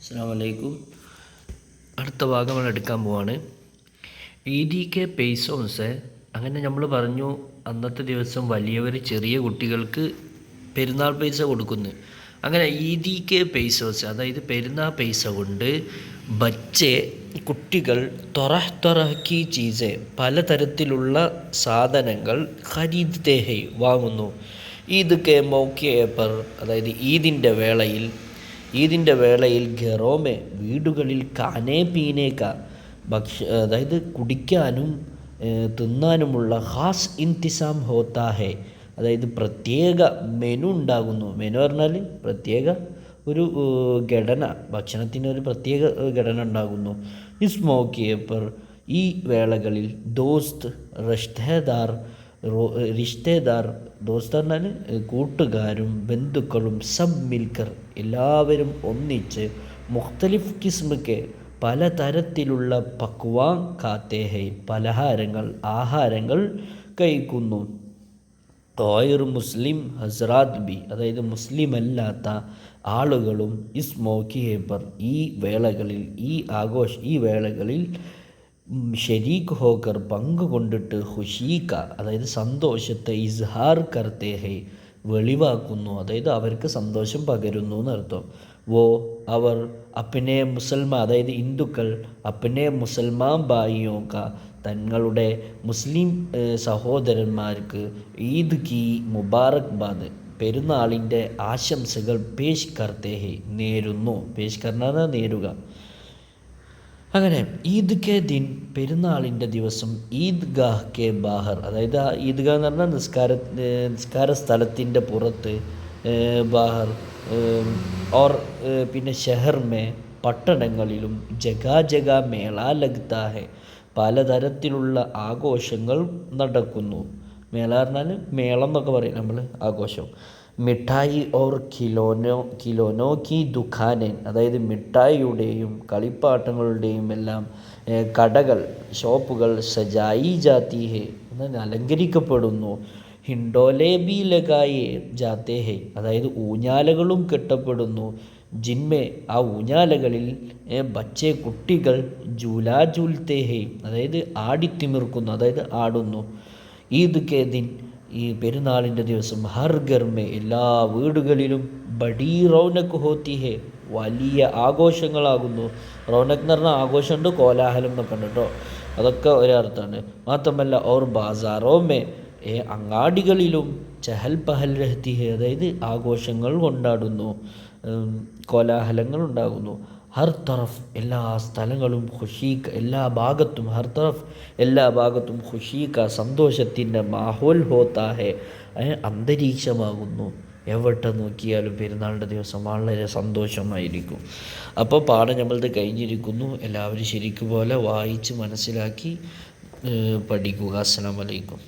അസ്സലാമു അലൈക്കും. അടുത്ത ഭാഗം നമ്മൾ എടുക്കാൻ പോവാണ്. ഈദി കെ പെയ്സോൺസ്. അങ്ങനെ നമ്മൾ പറഞ്ഞു, അന്നത്തെ ദിവസം വലിയവർ ചെറിയ കുട്ടികൾക്ക് പെരുന്നാൾ പൈസ കൊടുക്കുന്നു. അങ്ങനെ ഈദി കെ പെയ്സോസ്, അതായത് പെരുന്നാൾ പൈസ കൊണ്ട് ബച്ചെ കുട്ടികൾ തൊറഹ് ചീസെ പലതരത്തിലുള്ള സാധനങ്ങൾ ഖരീദ്തേ ഹൈ വാങ്ങുന്നു. ഈദ് കെ മൗക്കെ പർ, അതായത് ഈദിൻ്റെ വേളയിൽ ഘറോമെ വീടുകളിൽ കാനേ പീനേക്ക അതായത് കുടിക്കാനും തിന്നാനുമുള്ള ഖാസ് ഇന്തിസാം ഹോത്താ ഹേ, അതായത് പ്രത്യേക മെനു ഉണ്ടാകുന്നു. മെനു പറഞ്ഞാൽ പ്രത്യേക ഒരു ഘടന, ഭക്ഷണത്തിനൊരു പ്രത്യേക ഘടന ഉണ്ടാകുന്നു. ഇസ് മൗക്കെ പർ, ഈ വേളകളിൽ ദോസ്ത് റിഷ്തേദാർ ദോസ്ത് പറഞ്ഞാൽ കൂട്ടുകാരും ബന്ധുക്കളും സബ് മിൽക്കർ എല്ലാവരും ഒന്നിച്ച് മുഖ്തലിഫ് കിസ്മക്ക് പലതരത്തിലുള്ള പക്വാൻ ഖാത്തേ ഹൈ ആഹാരങ്ങൾ കഴിക്കുന്നു. ഗൈർ മുസ്ലിം ഹസ്രാത്ത് ബി, അതായത് മുസ്ലിം അല്ലാത്ത ആളുകളും ഇസ് മൗഖിയെ പർ, ഈ വേളകളിൽ ഷരീക്ക് ഹോക്കർ പങ്കുകൊണ്ടിട്ട് ഖുശീക്ക, അതായത് സന്തോഷത്തെ ഇസ്ഹാർ കർത്തേ ഹൈ വെളിവാക്കുന്നു, അതായത് അവർക്ക് സന്തോഷം പകരുന്നു എന്നർത്ഥം. അവർ അപ്പനെ മുസൽമാൻ, അതായത് ഹിന്ദുക്കൾ അപ്പനെ മുസൽമാൻ ഭായിയോക്ക, തങ്ങളുടെ മുസ്ലിം സഹോദരന്മാർക്ക് ഈദ് കി മുബാറക് ബാദ്, പെരുന്നാളിൻ്റെ ആശംസകൾ പേഷ് കർത്തേ ഹൈ നേരുന്നു. പേഷ് കർണ നേരുക. അങ്ങനെ ഈദ് കെ ദിൻ, പെരുന്നാളിൻ്റെ ദിവസം ഈദ്ഗാഹ് കെ ബാഹർ, അതായത് ആ ഈദ്ഗാഹ് എന്ന് പറഞ്ഞാൽ നിസ്കാര സ്ഥലത്തിൻ്റെ പുറത്ത്, ബാഹർ ഓർ പിന്നെ ഷെഹർമേ പട്ടണങ്ങളിലും ജഗാ മേള ലഗ്താ ഹെ, പലതരത്തിലുള്ള ആഘോഷങ്ങൾ നടക്കുന്നു. മേള പറഞ്ഞാൽ മേളം എന്നൊക്കെ പറയും നമ്മൾ, ആഘോഷം. മിഠായി ഓർ കിലോനോ കി ദുഖാനൻ, അതായത് മിഠായിയുടെയും കളിപ്പാട്ടങ്ങളുടെയും എല്ലാം കടകൾ, ഷോപ്പുകൾ സജായി ജാത്തി ഹെ, എന്നാൽ അലങ്കരിക്കപ്പെടുന്നു. ഹിൻഡോലെ ബി ലഗായി ജാത്തേ ഹെ, അതായത് ഊഞ്ഞാലകളും കെട്ടപ്പെടുന്നു. ജിന്മേ, ആ ഊഞ്ഞാലകളിൽ ബച്ചെ കുട്ടികൾ ജൂൽത്തേ ഹെ, അതായത് ആടിത്തിമിർക്കുന്നു, അതായത് ആടുന്നു. ഈദ് കെ ദിൻ, ഈ പെരുന്നാളിൻ്റെ ദിവസം ഹർ ഘർമേ, എല്ലാ വീടുകളിലും ബഡീ റൗനക്ക് ഹോത്തി ഹേ, വലിയ ആഘോഷങ്ങളാകുന്നു. റൗനക്ക് എന്ന് പറഞ്ഞാൽ ആഘോഷമുണ്ട്, കോലാഹലം എന്നൊക്കെ ഉണ്ട് കേട്ടോ, അതൊക്കെ ഒരർത്ഥമാണ്. മാത്രമല്ല ഓർ ബാസാറോമേ, അങ്ങാടികളിലും ചഹൽ പഹൽ രഹത്തി ഹേ, അതായത് ആഘോഷങ്ങൾ കൊണ്ടാടുന്നു, കോലാഹലങ്ങൾ ഉണ്ടാകുന്നു. ഹർ തറഫ്, എല്ലാ സ്ഥലങ്ങളും ഖുശീക്ക, എല്ലാ ഭാഗത്തും ഖുശീക്ക, സന്തോഷത്തിൻ്റെ മാഹോൽ ഹോത്താ ഹേ, അന്തരീക്ഷമാകുന്നു. എവിടെ നോക്കിയാലും പെരുന്നാളിൻ്റെ ദിവസം വളരെ സന്തോഷമായിരിക്കും. അപ്പോൾ പാഠം നമ്മളത് കഴിഞ്ഞിരിക്കുന്നു. എല്ലാവരും ശരിക്കും പോലെ വായിച്ച് മനസ്സിലാക്കി പഠിക്കുക. അസ്സലാമു അലൈക്കും.